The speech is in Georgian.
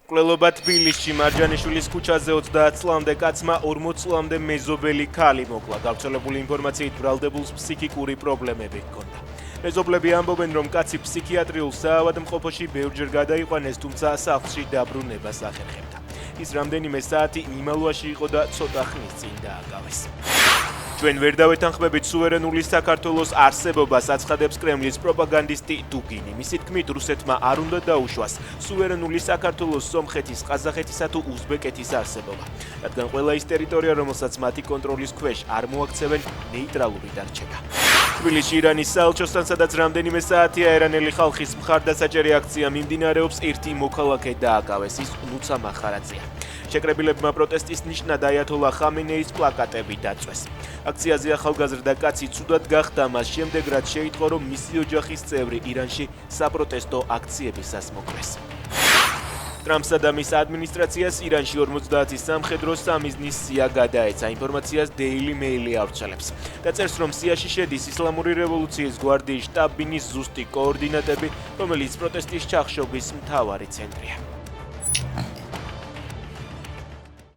მკვლელობა თბილისში მარჯანიშვილის ქუჩაზე 30 წლამდე კაცმა 40 წლამდე მეზობელი ქალი მოკლა. გავრცელებული ინფორმაციით ბრალდებულს ფსიქიკური პრობლემები ჰქონდა. მეზობლები ამბობენ, რომ კაცი ფსიქიატრიულ საავადმყოფოში ბევრჯერ გადაიყვანეს, თუმცა სახლში დაბრუნებას ახერხებდა. ის რამდენიმე საათი მიმალვაში იყო და ცოტა ხნის წინ დააკავეს. ჩვენ ვერ დავეთანხმებით სუვერენული საქართველოს არსებობას, აცხადებს კრემლის პროპაგანდისტი დუგინი. მისი თქმით, რუსეთმა არ უნდა დაუშვას სუვერენული საქართველოს სომხეთის, ყაზახეთისა თუ უზბეკეთის არსებობა, რადგან ყველა ის ტერიტორია, რომელსაც მათი კონტროლის ქვეშ არ მოაქცევენ, ნეიტრალური დარჩება. თბილისში ირანის საელჩოსთან, სადაც რამდენიმე საათია ერანელი ხალხის მხარდასაჭერი აქცია მიმდინარეობს, ერთი მოქალაქე დააკავეს, ის ლუცა მახარაძეა. შეკრებილებმა პროტესტის ნიშნად აიათოლა ხამენეის პლაკატები დაწვეს. აქციაზე ახალგაზრდა კაცი ცუდად გახდა, მას შემდეგ რაც შეიტყო, რომ მისი ოჯახის წევრი ირანში საპროტესტო აქციებისას მოკლეს. ტრამპსა და მის ადმინისტრაციას ირანში 50 სამხედრო სამიზნის სია გადაეცა. ინფორმაციას Daily Mail ავრცელებს. დაწერს, რომ სიაში შედის ისლამური რევოლუციის გვარდიის შტაბ-ბინის ზუსტი კოორდინატები, რომელიც პროტესტის ჩახშობის მთავარი ცენტრია.